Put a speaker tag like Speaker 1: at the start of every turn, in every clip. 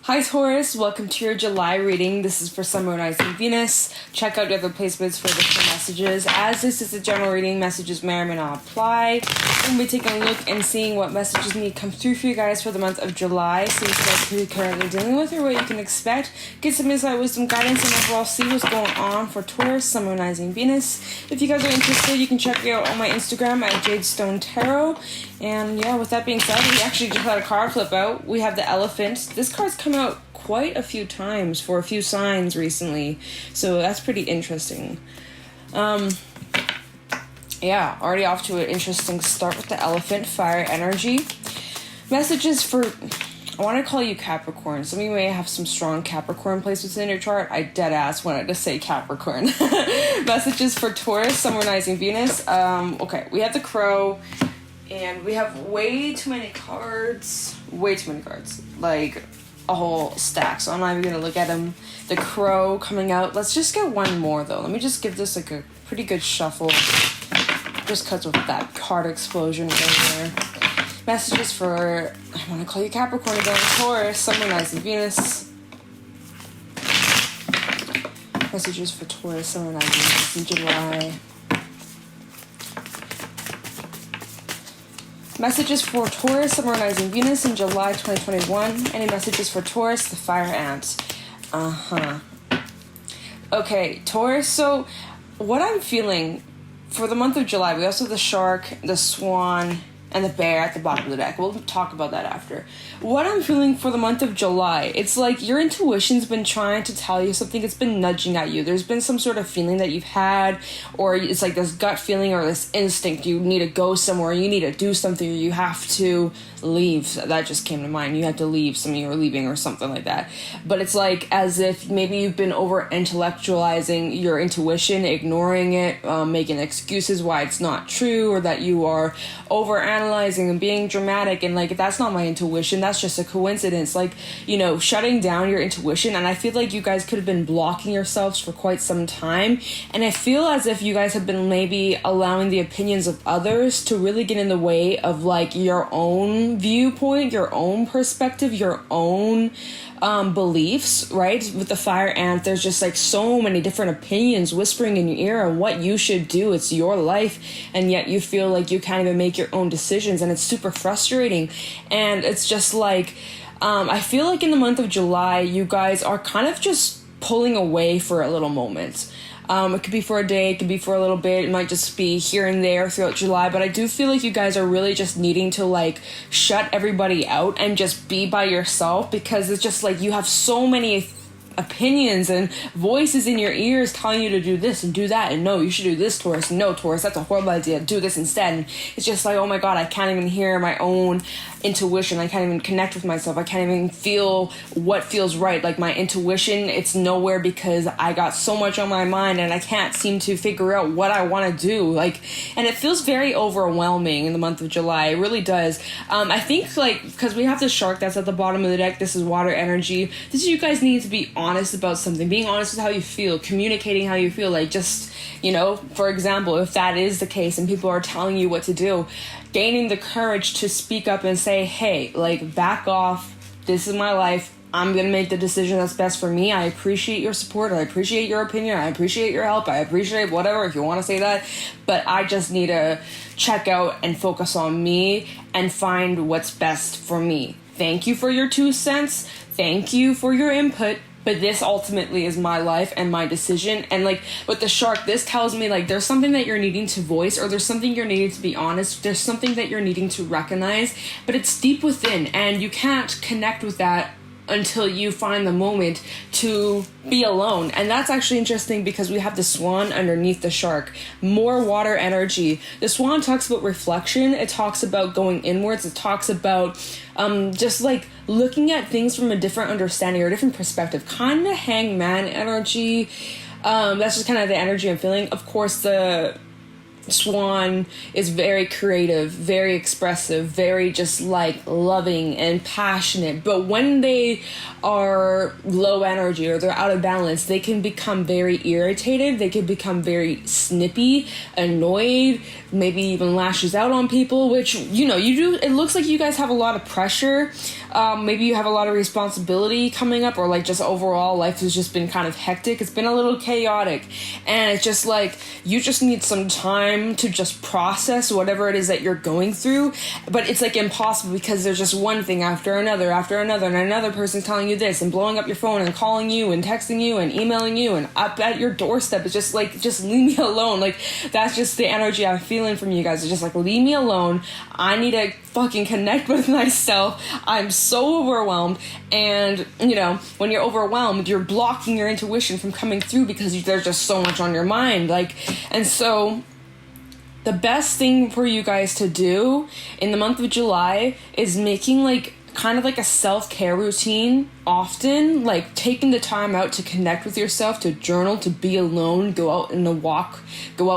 Speaker 1: Hi Taurus, welcome to your July reading. This is for Sun, Moon, Rising, Venus. Check out the other placements for additional messages. As this is a general reading, messages may or may not apply. We'll be taking a look and seeing what messages need to come through for you guys for the month of July. See what you guys could be currently dealing with or what you can expect. Get some insight, wisdom, guidance, and overall see what's going on for Taurus, Sun, Moon, Rising, Venus. If you guys are interested, you can check me out on my Instagram at Jadestone Tarot. And yeah, with that being said, we actually just had a card flip out. We have the Elephant. This card's come out quite a few times for a few signs recently, so that's pretty interesting. Yeah, already off to an interesting start with the Elephant, fire energy. Messages for, I want to call you Capricorn. Some of you may have some strong Capricorn placements in your chart. I dead ass wanted to say Capricorn. Messages for Taurus, Sun, Moon, Rising, Venus. Okay, we have the Crow. And we have way too many cards. Like a whole stack. So I'm not even going to look at them. The Crow coming out. Let's just get one more though. Let me just give this like a pretty good shuffle. Just cuts with that card explosion right there. Messages for, I want to call you Capricorn again. Taurus, Sun, Moon, Rising, Venus. Messages for Taurus, Sun, Moon, Rising, Venus in July. Messages for Taurus, Sun, Moon, Rising, Venus in July 2021. Any messages for Taurus, the fire ant? Okay, Taurus, so what I'm feeling for the month of July, we also have the shark, the swan, and the bear at the bottom of the deck. We'll talk about that after. What I'm feeling for the month of July, it's like your intuition's been trying to tell you something. It's been nudging at you. There's been some sort of feeling that you've had, or it's like this gut feeling or this instinct. You need to go somewhere. You need to do something. Or you have to leave. That just came to mind. You have to leave. Some of you are leaving or something like that. But it's like as if maybe you've been over-intellectualizing your intuition, ignoring it, making excuses why it's not true, or that you are over-analyzing and being dramatic. And like, that's not my intuition. That's just a coincidence. Like, you know, shutting down your intuition. And I feel like you guys could have been blocking yourselves for quite some time. And I feel as if you guys have been maybe allowing the opinions of others to really get in the way of like your own viewpoint, your own perspective, your own beliefs, right? With the fire ant, there's just like so many different opinions whispering in your ear on what you should do. It's your life, and yet you feel like you can't even make your own decisions, and it's super frustrating. And it's just like I feel like in the month of July, you guys are kind of just pulling away for a little moment. It could be for a day, it could be for a little bit, it might just be here and there throughout July, but I do feel like you guys are really just needing to like shut everybody out and just be by yourself, because it's just like you have so many opinions and voices in your ears telling you to do this and do that, and no, you should do this, Taurus, no, Taurus, that's a horrible idea, do this instead. And it's just like, oh my god, I can't even hear my own intuition. I can't even connect with myself. I can't even feel what feels right. Like my intuition, it's nowhere, because I got so much on my mind and I can't seem to figure out what I want to do. Like, and it feels very overwhelming in the month of July. It really does. I think like, because we have the shark that's at the bottom of the deck, this is water energy. This is, you guys need to be honest about something, being honest with how you feel, communicating how you feel. Like, just, you know, for example, if that is the case and people are telling you what to do, gaining the courage to speak up and say, hey, like, back off, this is my life, I'm gonna make the decision that's best for me. I appreciate your support, I appreciate your opinion, I appreciate your help, I appreciate whatever, if you want to say that, but I just need to check out and focus on me and find what's best for me. Thank you for your 2 cents, thank you for your input, but this ultimately is my life and my decision. And like with the shark, this tells me like there's something that you're needing to voice, or there's something you're needing to be honest, there's something that you're needing to recognize, but it's deep within, and you can't connect with that until you find the moment to be alone. And that's actually interesting, because we have the swan underneath the shark, more water energy. The swan talks about reflection, it talks about going inwards, it talks about just like looking at things from a different understanding or a different perspective, kind of hangman energy. That's just kind of the energy I'm feeling. Of course, the Swan is very creative, very expressive, very just like loving and passionate. But when they are low energy or they're out of balance, they can become very irritated. They can become very snippy, annoyed, maybe even lashes out on people, which, you know, you do. It looks like you guys have a lot of pressure. Maybe you have a lot of responsibility coming up, or like just overall life has just been kind of hectic. It's been a little chaotic, and it's just like you just need some time to just process whatever it is that you're going through. But it's like impossible because there's just one thing after another, and another person telling you this and blowing up your phone and calling you and texting you and emailing you and up at your doorstep. It's just like, just leave me alone. Like, that's just the energy I'm feeling from you guys. It's just like, leave me alone. I need to fucking connect with myself. I'm so overwhelmed. And, you know, when you're overwhelmed, you're blocking your intuition from coming through because there's just so much on your mind. Like, and so the best thing for you guys to do in the month of July is making like kind of like a self-care routine often, like taking the time out to connect with yourself, to journal, to be alone, go out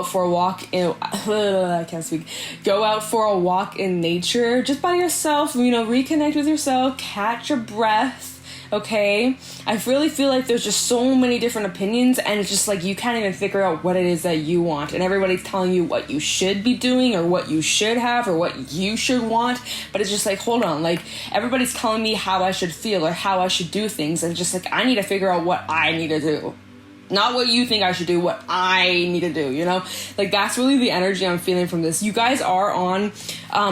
Speaker 1: for a walk in I can't speak go out for a walk in nature just by yourself, you know, reconnect with yourself, catch your breath. Okay, I really feel like there's just so many different opinions, and it's just like you can't even figure out what it is that you want, and everybody's telling you what you should be doing or what you should have or what you should want. But it's just like, hold on, like everybody's telling me how I should feel or how I should do things, and it's just like I need to figure out what I need to do. Not what you think I should do, what I need to do, you know? Like, that's really the energy I'm feeling from this. You guys are on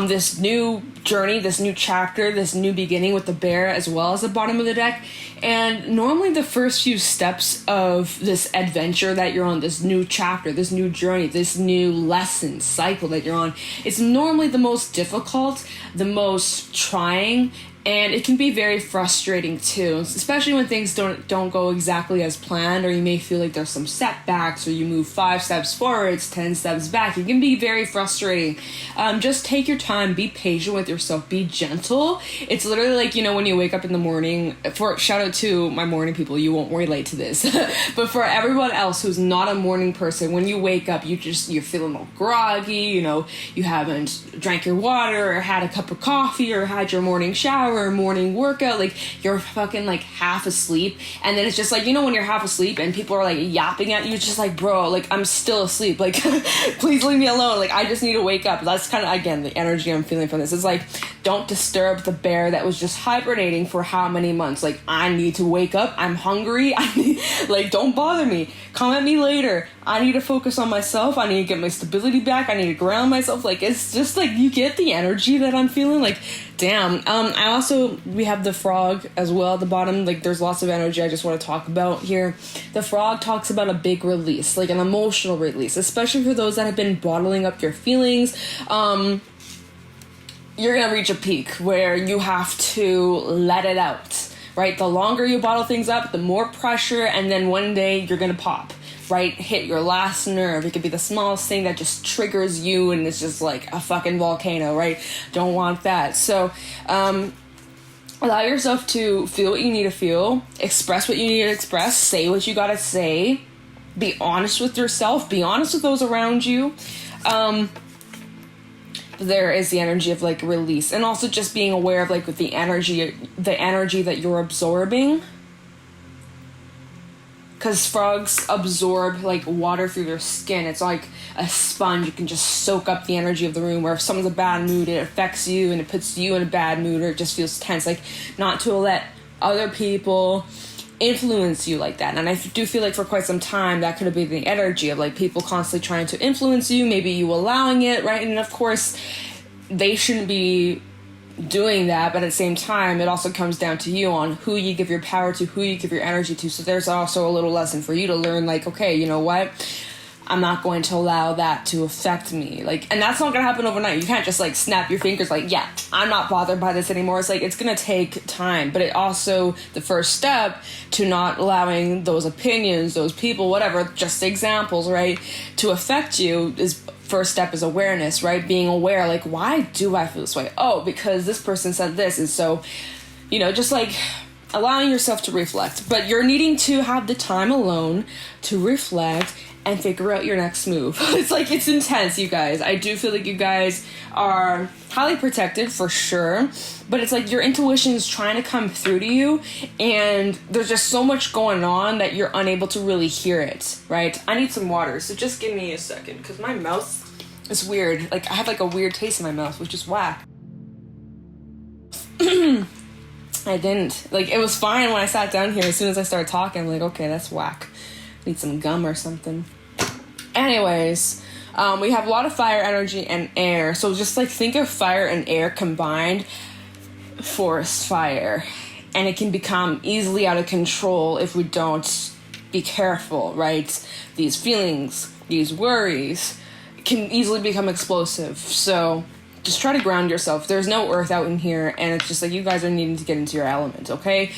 Speaker 1: this new journey, this new chapter, this new beginning with the bear as well as the bottom of the deck. And normally the first few steps of this adventure that you're on, this new chapter, this new journey, this new lesson cycle that you're on, it's normally the most difficult, the most trying, and it can be very frustrating too, especially when things don't go exactly as planned, or you may feel like there's some setbacks, or you move 5 steps forwards, 10 steps back. It can be very frustrating. Just take your time, be patient with yourself, be gentle. It's literally like, you know, when you wake up in the morning, shout out to my morning people, you won't relate to this, but for everyone else who's not a morning person, when you wake up, you're feeling all groggy, you know, you haven't drank your water or had a cup of coffee or had your morning shower or morning workout, like you're fucking like half asleep. And then it's just like, you know, when you're half asleep and people are like yapping at you, it's just like, bro, like I'm still asleep, like please leave me alone, like I just need to wake up. That's kind of, again, the energy I'm feeling from this. It's like, don't disturb the bear that was just hibernating for how many months. Like, I need to wake up, I'm hungry, like, don't bother me, come at me later. I need to focus on myself, I need to get my stability back, I need to ground myself. Like, it's just like, you get the energy that I'm feeling. Like, damn. We have the frog as well at the bottom. Like, there's lots of energy I just want to talk about here. The frog talks about a big release, like an emotional release, especially for those that have been bottling up your feelings. You're gonna reach a peak where you have to let it out, right? The longer you bottle things up, the more pressure, and then one day you're gonna pop, right? Hit your last nerve. It could be the smallest thing that just triggers you, and it's just like a fucking volcano, right? Don't want that. So, allow yourself to feel what you need to feel, express what you need to express, say what you gotta say, be honest with yourself, be honest with those around you. There is the energy of like release, and also just being aware of like with the energy that you're absorbing, because frogs absorb like water through their skin. It's like a sponge. You can just soak up the energy of the room, where if someone's in a bad mood, it affects you and it puts you in a bad mood, or it just feels tense. Like, not to let other people influence you like that. And I do feel like for quite some time that could have been the energy of like people constantly trying to influence you, maybe you allowing it, right? And of course they shouldn't be doing that, but at the same time it also comes down to you on who you give your power to, who you give your energy to. So there's also a little lesson for you to learn, like, okay, you know what, I'm not going to allow that to affect me. Like, and that's not going to happen overnight. You can't just like snap your fingers like, yeah, I'm not bothered by this anymore. It's like, it's going to take time. But it also, the first step to not allowing those opinions, those people, whatever, just examples, right, to affect you is, first step is awareness, right? Being aware, like, why do I feel this way? Oh, because this person said this. And so, you know, just like allowing yourself to reflect. But you're needing to have the time alone to reflect and figure out your next move. It's intense, you guys. I do feel like you guys are highly protected for sure, but it's like your intuition is trying to come through to you, and there's just so much going on that you're unable to really hear it, right? I need some water, so just give me a second, because my mouth is weird. Like, I have like a weird taste in my mouth, which is whack. I didn't. Like, it was fine when I sat down here. As soon as I started talking, I'm like, okay, that's whack. Need some gum or something. Anyways, we have a lot of fire energy and air. So just like think of fire and air combined, forest fire. And it can become easily out of control if we don't be careful, right? These feelings, these worries can easily become explosive. So just try to ground yourself. There's no earth out in here, and it's just like you guys are needing to get into your element, okay?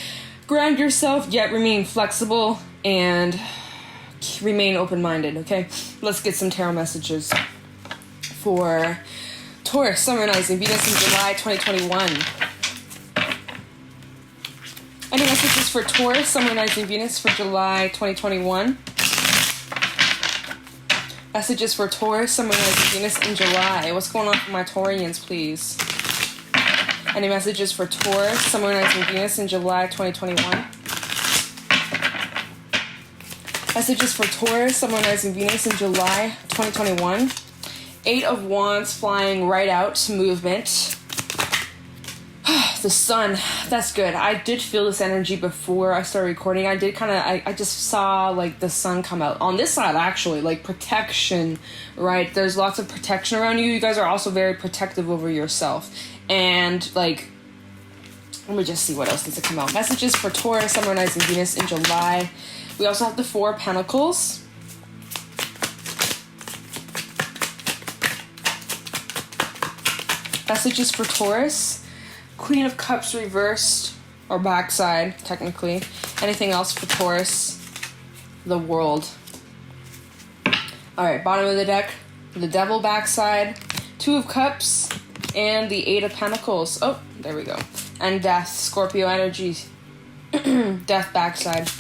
Speaker 1: Ground yourself, yet remain flexible and remain open-minded, okay? Let's get some tarot messages for Taurus, Sun, Rising, Venus in July 2021. Any messages for Taurus, Sun, Rising, Venus for July 2021? Messages for Taurus, Sun, Rising, Venus in July. What's going on for my Taurians, please? Any messages for Taurus, Sun, Rising, Venus in July 2021? Messages for Taurus, Sun, Rising, Venus in July 2021. 8 of Wands flying right out, movement. The sun, that's good. I did feel this energy before I started recording. I did I just saw like the sun come out. On this side, actually, like protection, right? There's lots of protection around you. You guys are also very protective over yourself. And like, let me just see what else needs to come out. Messages for Taurus, Sun, Rising, Venus in July. We also have the 4 of Pentacles. Messages for Taurus. Queen of Cups reversed, or backside, technically. Anything else for Taurus? The World. Alright, bottom of the deck. The Devil backside. 2 of Cups. And the 8 of Pentacles. Oh, there we go. And Death. Scorpio energy. Death backside.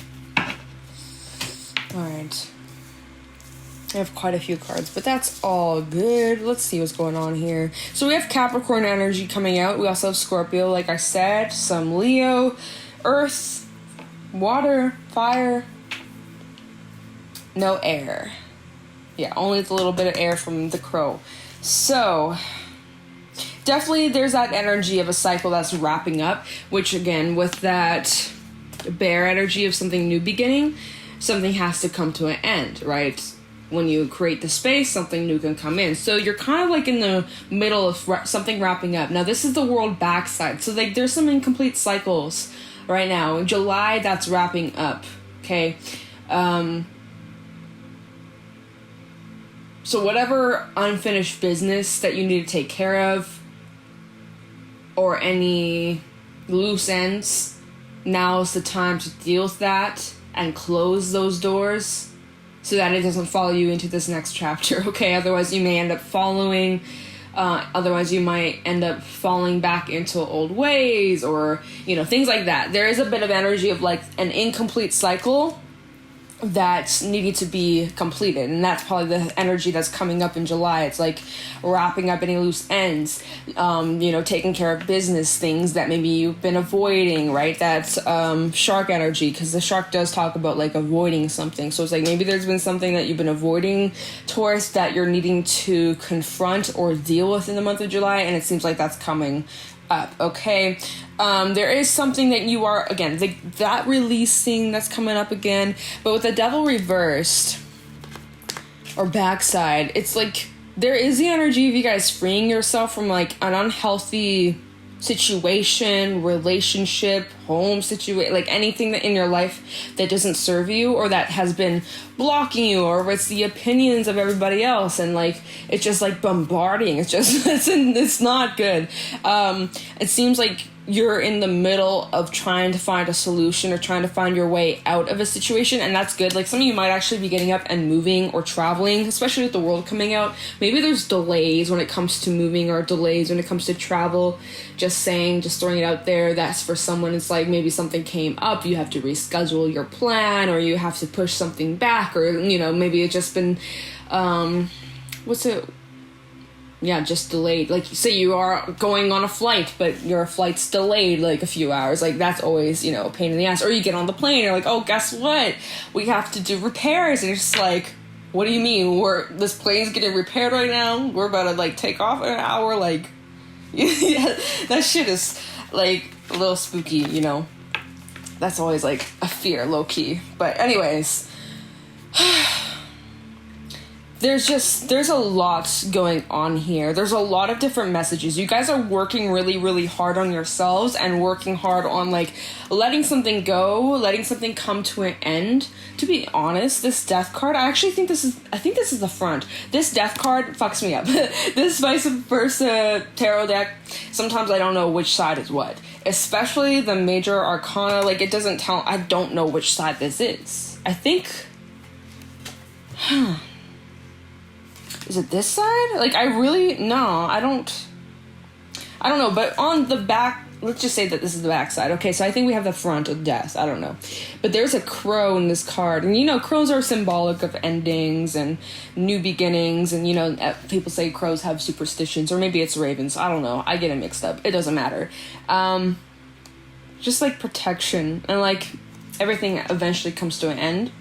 Speaker 1: Alright. I have quite a few cards, but that's all good. Let's see what's going on here. So we have Capricorn energy coming out. We also have Scorpio, like I said. Some Leo. Earth. Water. Fire. No air. Yeah, only the little bit of air from the crow. So definitely there's that energy of a cycle that's wrapping up, which again, with that bear energy of something new beginning, something has to come to an end, right? When you create the space, something new can come in. So you're kind of like in the middle of something wrapping up. Now, this is the world backside. So like there's some incomplete cycles right now. In July, that's wrapping up, okay? So whatever unfinished business that you need to take care of, or any loose ends, now's the time to deal with that and close those doors so that it doesn't follow you into this next chapter, okay? Otherwise you may end up otherwise you might end up falling back into old ways, or, you know, things like that. There is a bit of energy of like an incomplete cycle that's needed to be completed, and that's probably the energy that's coming up in July. It's like wrapping up any loose ends, taking care of business things that maybe you've been avoiding, right? That's shark energy, because the shark does talk about like avoiding something. So it's like maybe there's been something that you've been avoiding, Taurus, that you're needing to confront or deal with in the month of July, and it seems like that's coming up, okay? There is something that you are, again, that releasing that's coming up again, but with the Devil reversed or backside, it's like there is the energy of you guys freeing yourself from like an unhealthy situation, relationship, home situation, like anything that in your life that doesn't serve you or that has been blocking you, or it's the opinions of everybody else, and like it's just like bombarding. It's just it's not good. It seems like you're in the middle of trying to find a solution or trying to find your way out of a situation, and that's good. Like, some of you might actually be getting up and moving or traveling, especially with the world coming out. Maybe there's delays when it comes to moving or delays when it comes to travel. Just saying, just throwing it out there. That's for someone. It's like maybe something came up, you have to reschedule your plan, or you have to push something back, or, you know, maybe it's just been, just delayed. Like, say you are going on a flight, but your flight's delayed like a few hours. Like, that's always, you know, a pain in the ass. Or you get on the plane, you're like, oh, guess what? We have to do repairs. And you're just like, what do you mean? This plane's getting repaired right now? We're about to, like, take off in an hour? Like, yeah, that shit is, like, a little spooky, you know? That's always, like, a fear, low-key. But anyways... There's a lot going on here. There's a lot of different messages. You guys are working really, really hard on yourselves and working hard on, like, letting something go, letting something come to an end. To be honest, this death card, I think this is the front. This death card fucks me up. This vice versa tarot deck, sometimes I don't know which side is what. Especially the major arcana, like, it doesn't tell, I don't know which side this is. I think, is it this side? Like, I don't know, but on the back, let's just say that this is the back side. Okay, so I think we have the front of death. I don't know. But there's a crow in this card. And, you know, crows are symbolic of endings and new beginnings. And, you know, people say crows have superstitions. Or maybe it's ravens. I don't know. I get it mixed up. It doesn't matter. Just, like, protection. And, like, everything eventually comes to an end.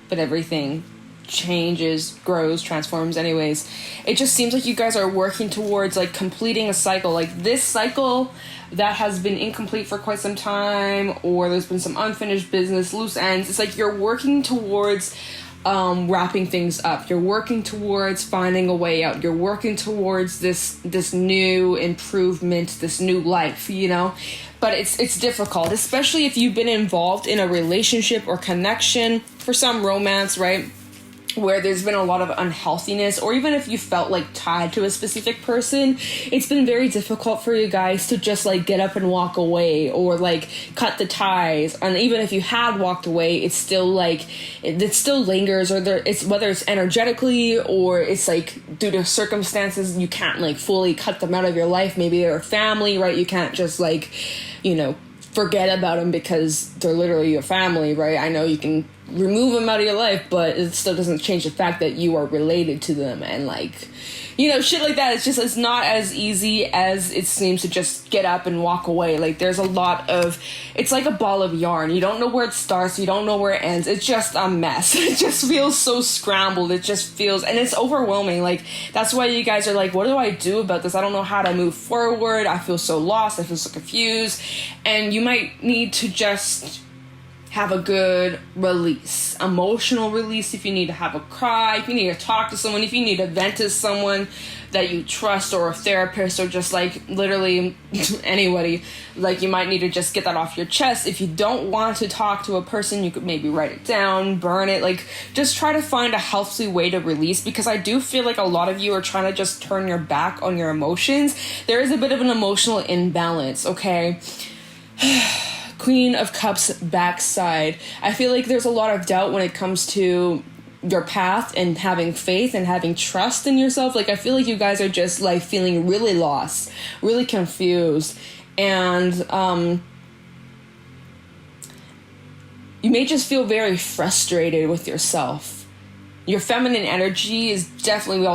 Speaker 1: But everything changes, grows, transforms. Anyways, it just seems like you guys are working towards, like, completing a cycle. Like, this cycle that has been incomplete for quite some time, or there's been some unfinished business, loose ends. It's like you're working towards wrapping things up. You're working towards finding a way out. You're working towards this new improvement, this new life, you know? But it's difficult, especially if you've been involved in a relationship or connection, for some romance, right? Where there's been a lot of unhealthiness, or even if you felt, like, tied to a specific person, it's been very difficult for you guys to just, like, get up and walk away, or, like, cut the ties. And even if you had walked away, it's still, like, it still lingers, or it's whether it's energetically or it's, like, due to circumstances, you can't, like, fully cut them out of your life. Maybe they're a family, right? You can't just, like, you know, forget about them because they're literally your family, right? I know you can remove them out of your life, but it still doesn't change the fact that you are related to them, and, like, you know, shit like that. It's not as easy as it seems to just get up and walk away. Like, there's a lot of, it's like a ball of yarn. You don't know where it starts, you don't know where it ends. It's just a mess. It just feels so scrambled. It just feels, and it's overwhelming. Like, that's why you guys are like, what do I do about this? I don't know how to move forward. I feel so lost. I feel so confused. And you might need to just have a good release, emotional release. If you need to have a cry, if you need to talk to someone, if you need to vent to someone that you trust, or a therapist, or just, like, literally anybody, like, you might need to just get that off your chest. If you don't want to talk to a person, you could maybe write it down, burn it, like, just try to find a healthy way to release, because I do feel like a lot of you are trying to just turn your back on your emotions. There is a bit of an emotional imbalance, okay? Queen of Cups backside. I feel like there's a lot of doubt when it comes to your path and having faith and having trust in yourself. Like, I feel like you guys are just, like, feeling really lost, really confused, and you may just feel very frustrated with yourself. Your feminine energy is definitely, we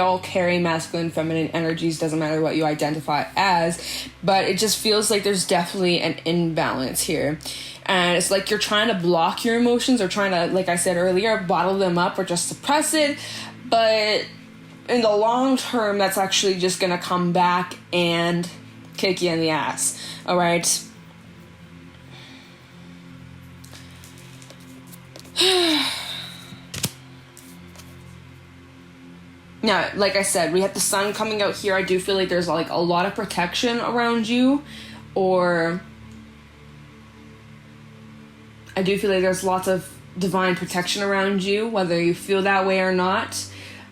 Speaker 1: all carry masculine, feminine energies, doesn't matter what you identify as, but it just feels like there's definitely an imbalance here. And it's like you're trying to block your emotions, or trying to, like I said earlier, bottle them up or just suppress it. But in the long term, that's actually just going to come back and kick you in the ass. All right? Now, like I said, we have the sun coming out here. I do feel like there's, like, a lot of protection around you, or I do feel like there's lots of divine protection around you, whether you feel that way or not.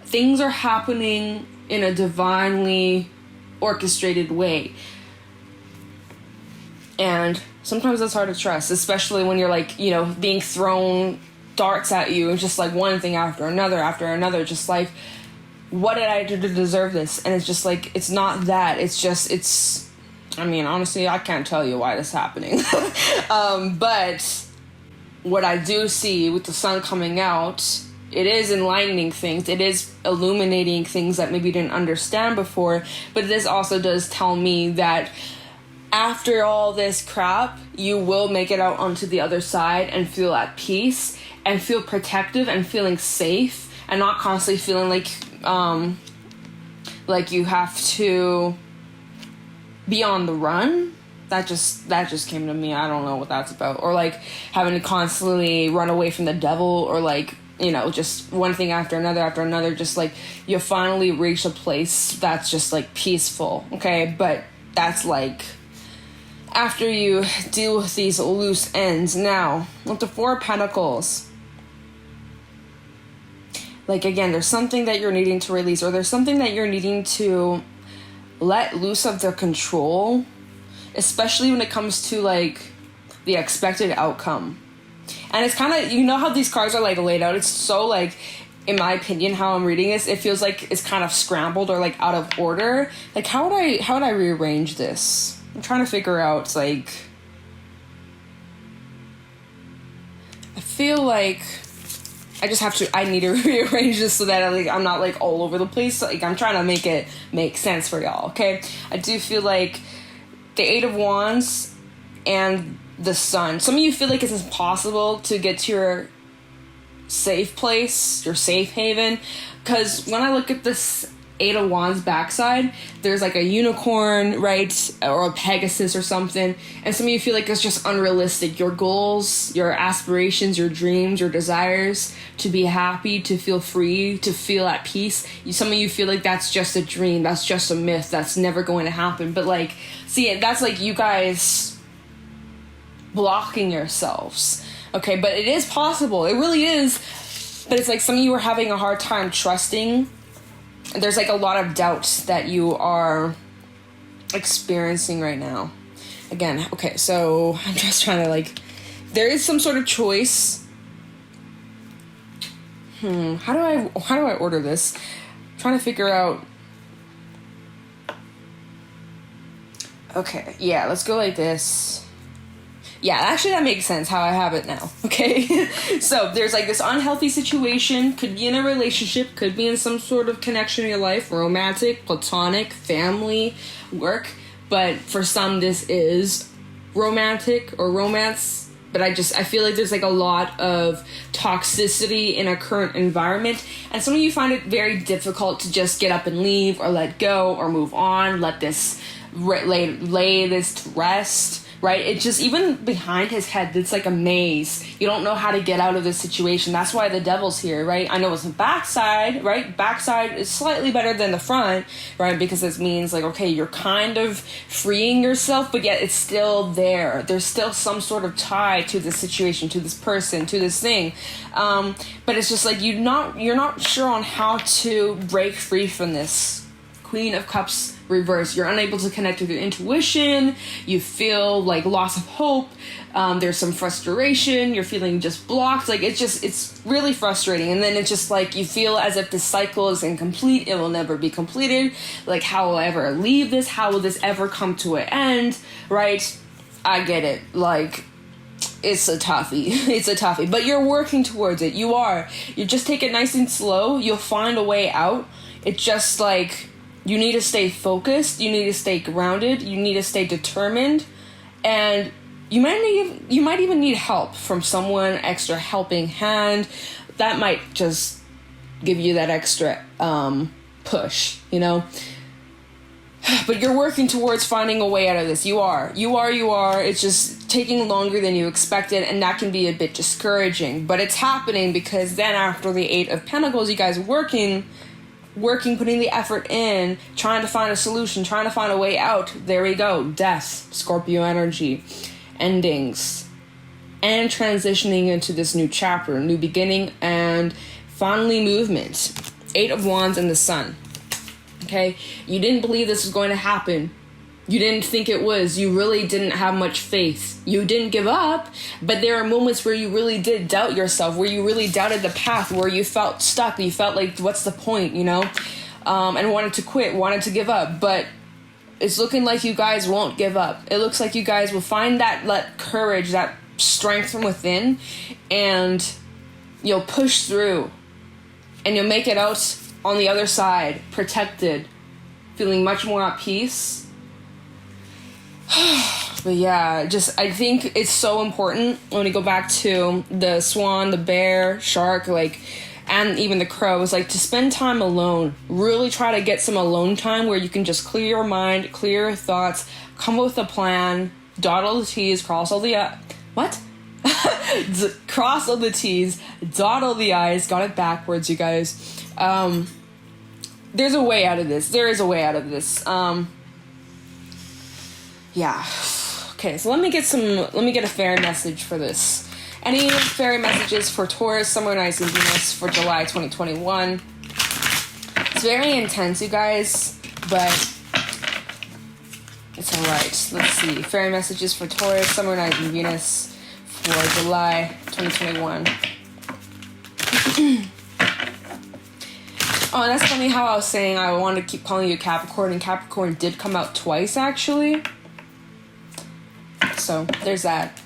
Speaker 1: Things are happening in a divinely orchestrated way. And sometimes it's hard to trust, especially when you're like, you know, being thrown darts at you and just like one thing after another, just like, what did I do to deserve this? And it's just like, it's not that. It's just, it's, I mean, honestly, I can't tell you why this is happening. But what I do see with the sun coming out, it is enlightening things. It is illuminating things that maybe you didn't understand before. But this also does tell me that after all this crap, you will make it out onto the other side and feel at peace and feel protective and feeling safe and not constantly feeling like you have to be on the run. That just came to me. I don't know what that's about. Or like having to constantly run away from the devil, or like, you know, just one thing after another, just like you finally reach a place that's just like peaceful. Okay, but that's like after you deal with these loose ends. Now, with the Four of Pentacles, like, again, there's something that you're needing to release, or there's something that you're needing to let loose of the control, especially when it comes to, like, the expected outcome. And it's kind of, you know how these cards are, like, laid out? It's so, like, in my opinion, how I'm reading this, it feels like it's kind of scrambled or, like, out of order. Like, how would I rearrange this? I'm trying to figure out, like, I feel like I need to rearrange this so that I'm not like all over the place. Like, I'm trying to make it make sense for y'all, okay? I do feel like the Eight of Wands and the Sun. Some of you feel like it's impossible to get to your safe place, your safe haven. Because when I look at this Eight of Wands backside, there's like a unicorn, right? Or a Pegasus or something. And some of you feel like it's just unrealistic. Your goals, your aspirations, your dreams, your desires to be happy, to feel free, to feel at peace. Some of you feel like that's just a dream. That's just a myth. That's never going to happen. But like, see, that's like you guys blocking yourselves. Okay, but it is possible. It really is. But it's like some of you are having a hard time trusting. There's like a lot of doubts that you are experiencing right now. Again, okay, so I'm just trying to like, there is some sort of choice. How do I order this? I'm trying to figure out. Okay, yeah, let's go like this. Yeah, actually that makes sense how I have it now, okay? So there's like this unhealthy situation, could be in a relationship, could be in some sort of connection in your life, romantic, platonic, family, work, but for some this is romantic or romance, but I feel like there's like a lot of toxicity in a current environment, and some of you find it very difficult to just get up and leave or let go or move on, let this lay this to rest. Right? It just, even behind his head, it's like a maze. You don't know how to get out of this situation. That's why the devil's here, right? I know it's the backside, right? Backside is slightly better than the front, right? Because this means like, okay, you're kind of freeing yourself, but yet it's still there. There's still some sort of tie to this situation, to this person, to this thing. But it's just like you're not sure on how to break free from this. Queen of Cups reverse. You're unable to connect with your intuition. You feel like loss of hope. There's some frustration. You're feeling just blocked. Like it's really frustrating. And then it's just like you feel as if this cycle is incomplete. It will never be completed. Like, how will I ever leave this? How will this ever come to an end? Right? I get it. Like, it's a toughie. It's a toughie. But you're working towards it. You are. You just take it nice and slow. You'll find a way out. It's just like, you need to stay focused, you need to stay grounded, you need to stay determined, and you might even need help from someone, extra helping hand. That might just give you that extra push, you know? But you're working towards finding a way out of this. You are. It's just taking longer than you expected, and that can be a bit discouraging. But it's happening because then after the Eight of Pentacles, you guys working, putting the effort in, trying to find a solution, trying to find a way out. There we go. Death, Scorpio energy, endings, and transitioning into this new chapter, new beginning, and finally movement. Eight of Wands and the Sun. Okay? You didn't believe this was going to happen. You didn't think it was. You really didn't have much faith. You didn't give up, but there are moments where you really did doubt yourself, where you really doubted the path, where you felt stuck. You felt like, what's the point, you know? And wanted to quit, wanted to give up. But it's looking like you guys won't give up. It looks like you guys will find that courage, that strength from within, and you'll push through. And you'll make it out on the other side, protected, feeling much more at peace. But yeah, I think it's so important when you go back to the swan, the bear, shark, like, and even the crows, like, to spend time alone. Really try to get some alone time where you can just clear your mind, clear your thoughts, come up with a plan, dot all the T's, cross all the cross all the T's, dot all the I's. Got it backwards, you guys. There's a way out of this. There is a way out of this. Yeah. Okay, so let me get a fairy message for this. Any fairy messages for Taurus, Sun, Moon, Rising, Venus for July 2021? It's very intense, you guys, but it's alright. Let's see. Fairy messages for Taurus, Sun, Moon, Rising, Venus for July 2021. Oh, and that's funny how I was saying I wanted to keep calling you Capricorn, and Capricorn did come out twice, actually. So, there's that.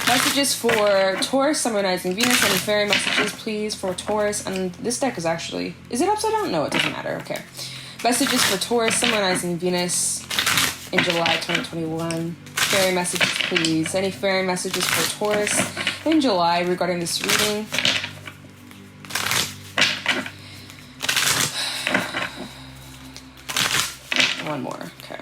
Speaker 1: Messages for Taurus, Sun, Moon, Rising, Venus. Any fairy messages, please, for Taurus? And this deck is actually... Is it upside down? No, it doesn't matter. Okay. Messages for Taurus, Sun, Moon, Rising, Venus in July 2021. Fairy messages, please. Any fairy messages for Taurus in July regarding this reading? One more. Okay.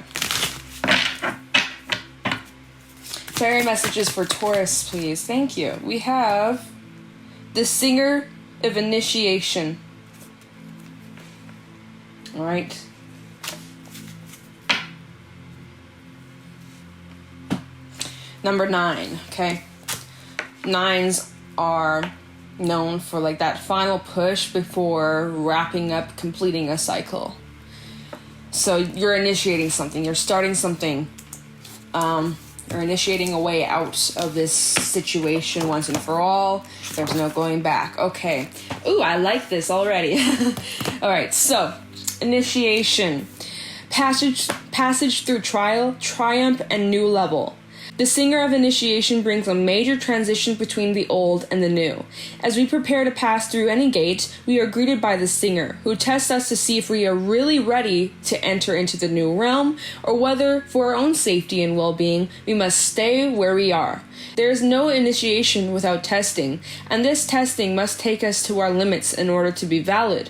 Speaker 1: Fairy messages for Taurus, please. Thank you. We have the Singer of Initiation. All right. Number 9, okay? 9s are known for like that final push before wrapping up, completing a cycle. So you're initiating something, you're starting something, you're initiating a way out of this situation once and for all. There's no going back. Okay. Ooh, I like this already. All right, so initiation, passage through trial, triumph, and new level. The Singer of Initiation brings a major transition between the old and the new. As we prepare to pass through any gate, we are greeted by the Singer, who tests us to see if we are really ready to enter into the new realm, or whether, for our own safety and well-being, we must stay where we are. There is no initiation without testing, and this testing must take us to our limits in order to be valid.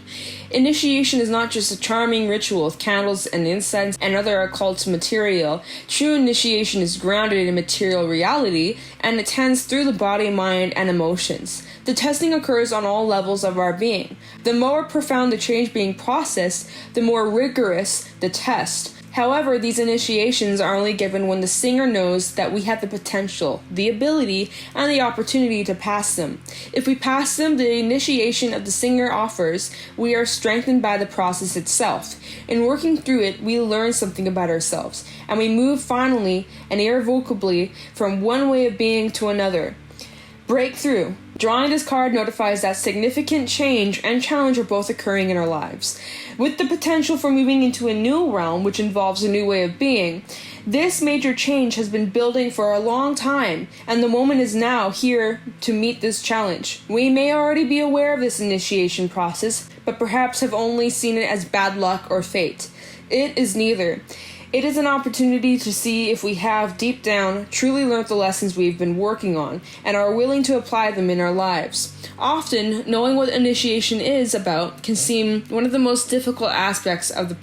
Speaker 1: Initiation is not just a charming ritual of candles and incense and other occult material. True initiation is grounded in material reality and attends through the body, mind, and emotions. The testing occurs on all levels of our being. The more profound the change being processed, the more rigorous the test. However, these initiations are only given when the Singer knows that we have the potential, the ability, and the opportunity to pass them. If we pass them, the initiation of the Singer offers, we are strengthened by the process itself. In working through it, we learn something about ourselves, and we move finally and irrevocably from one way of being to another. Breakthrough. Drawing this card notifies that significant change and challenge are both occurring in our lives. With the potential for moving into a new realm, which involves a new way of being, this major change has been building for a long time, and the moment is now here to meet this challenge. We may already be aware of this initiation process, but perhaps have only seen it as bad luck or fate. It is neither. It is an opportunity to see if we have, deep down, truly learnt the lessons we've been working on, and are willing to apply them in our lives. Often, knowing what initiation is about can seem one of the most difficult aspects of the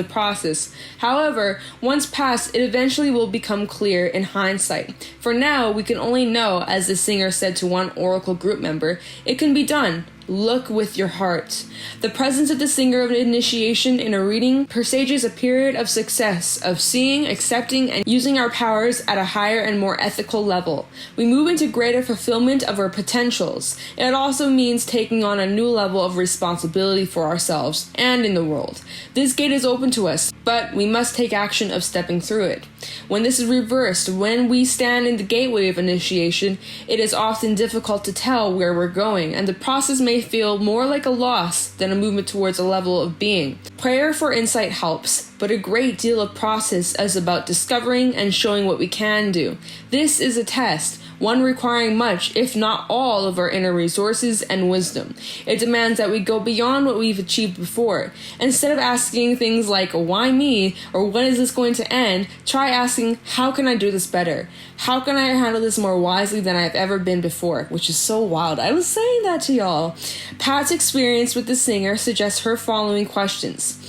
Speaker 1: process. However, once passed, it eventually will become clear in hindsight. For now, we can only know, as the Singer said to one Oracle group member, "It can be done. Look with your heart. The presence of the singer of initiation in a reading presages a period of success, of seeing, accepting, and using our powers at a higher and more ethical level. We move into greater fulfillment of our potentials. It also means taking on a new level of responsibility for ourselves and in the world. This gate is open to us, but we must take action of stepping through it. When this is reversed, when we stand in the gateway of initiation, it is often difficult to tell where we're going, and the process may feel more like a loss than a movement towards a level of being. Prayer for insight helps, but a great deal of process is about discovering and showing what we can do. This is a test, one requiring much, if not all, of our inner resources and wisdom. It demands that we go beyond what we've achieved before. Instead of asking things like, why me, or when is this going to end, try asking, how can I do this better? How can I handle this more wisely than I've ever been before? Which is so wild. I was saying that to y'all. Pat's experience with the singer suggests her following questions.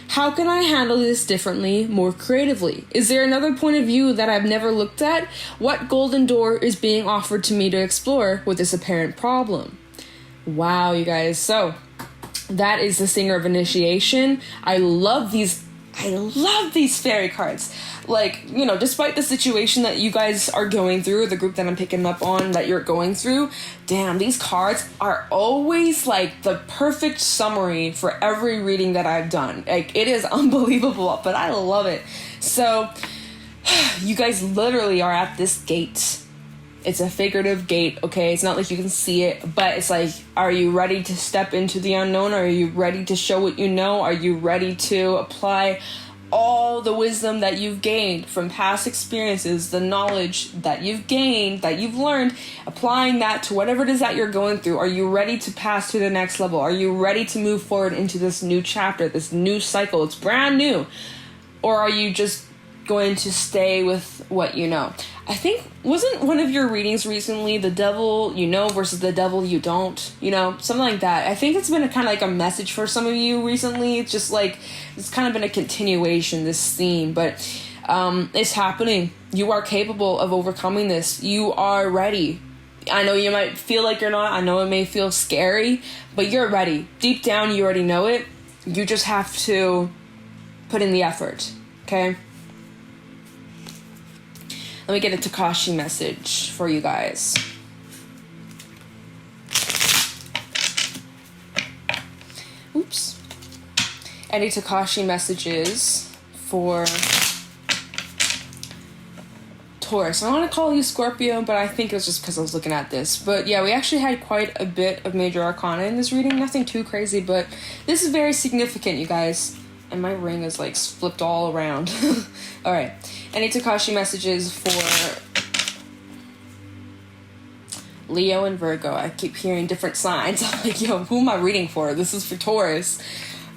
Speaker 1: How can I handle this differently, more creatively? Is there another point of view that I've never looked at? What golden door is being offered to me to explore with this apparent problem? Wow, you guys. So, that is the singer of initiation. I love these fairy cards. Like, you know, despite the situation that you guys are going through, the group that I'm picking up on that you're going through, damn, these cards are always like the perfect summary for every reading that I've done. Like, it is unbelievable, but I love it. So, you guys literally are at this gate. It's a figurative gate, okay? It's not like you can see it, but it's like, are you ready to step into the unknown? Are you ready to show what you know? Are you ready to apply all the wisdom that you've gained from past experiences, the knowledge that you've gained, that you've learned, applying that to whatever it is that you're going through? Are you ready to pass to the next level? Are you ready to move forward into this new chapter, this new cycle? It's brand new. Or are you just going to stay with what you know? I think, wasn't one of your readings recently the devil you know versus the devil you don't? You know, something like that. I think it's been a kind of like a message for some of you recently. It's just like, it's kind of been a continuation, this theme, but it's happening. You are capable of overcoming this. You are ready. I know you might feel like you're not. I know it may feel scary, but you're ready. Deep down, you already know it. You just have to put in the effort, okay? Let me get a Tikashi message for you guys. Oops. Any Tikashi messages for Taurus. I want to call you Scorpio, but I think it was just because I was looking at this. But yeah, we actually had quite a bit of major arcana in this reading. Nothing too crazy, but this is very significant, you guys. And my ring is like flipped all around. All right. Any Tikashi messages for Leo and Virgo? I keep hearing different signs. I'm like, yo, who am I reading for? This is for Taurus.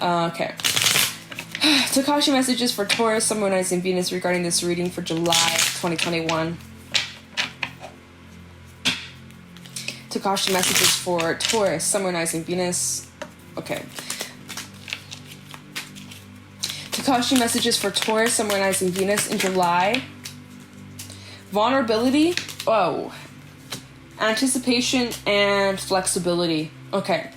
Speaker 1: Okay. Tikashi messages for Taurus, Sun, Moon, Rising, Venus regarding this reading for July 2021. Tikashi messages for Taurus, Sun, Moon, Rising, Venus. Okay. Tikashi messages for Taurus, Sun, Moon, Rising, Venus in July. Vulnerability. Oh. Anticipation and flexibility. Okay.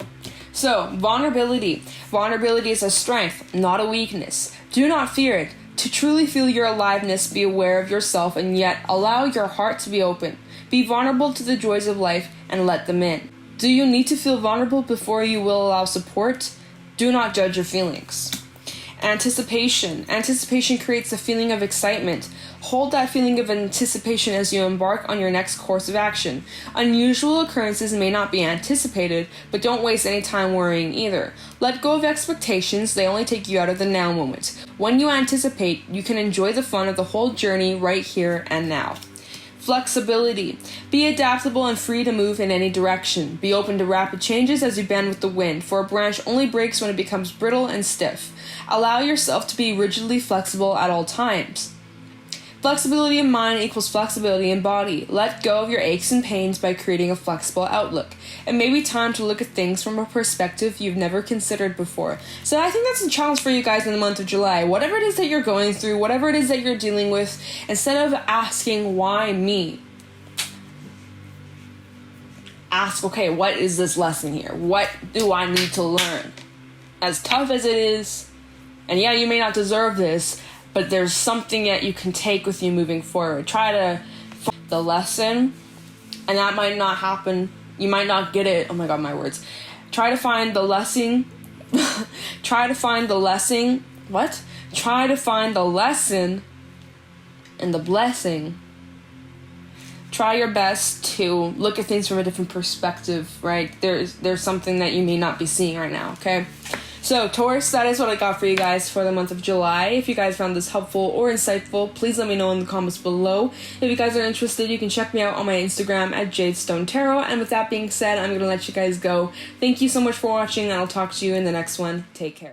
Speaker 1: So, vulnerability. Vulnerability is a strength, not a weakness. Do not fear it. To truly feel your aliveness, be aware of yourself and yet allow your heart to be open. Be vulnerable to the joys of life and let them in. Do you need to feel vulnerable before you will allow support? Do not judge your feelings. Anticipation. Anticipation creates a feeling of excitement. Hold that feeling of anticipation as you embark on your next course of action. Unusual occurrences may not be anticipated, but don't waste any time worrying either. Let go of expectations, they only take you out of the now moment. When you anticipate, you can enjoy the fun of the whole journey right here and now. Flexibility. Be adaptable and free to move in any direction. Be open to rapid changes as you bend with the wind, for a branch only breaks when it becomes brittle and stiff. Allow yourself to be rigidly flexible at all times. Flexibility in mind equals flexibility in body. Let go of your aches and pains by creating a flexible outlook. It may be time to look at things from a perspective you've never considered before. So I think that's a challenge for you guys in the month of July. Whatever it is that you're going through, whatever it is that you're dealing with, instead of asking, why me? ask, okay, what is this lesson here? What do I need to learn? As tough as it is, and yeah, you may not deserve this, but there's something that you can take with you moving forward. Try to find the lesson, and that might not happen. You might not get it. Oh my god, my words. Try to find the lesson. Try to find the lesson. What? Try to find the lesson and the blessing. Try your best to look at things from a different perspective, right? There's something that you may not be seeing right now, okay? So, Taurus, that is what I got for you guys for the month of July. If you guys found this helpful or insightful, please let me know in the comments below. If you guys are interested, you can check me out on my Instagram at JadeStoneTarot. And with that being said, I'm going to let you guys go. Thank you so much for watching, and I'll talk to you in the next one. Take care.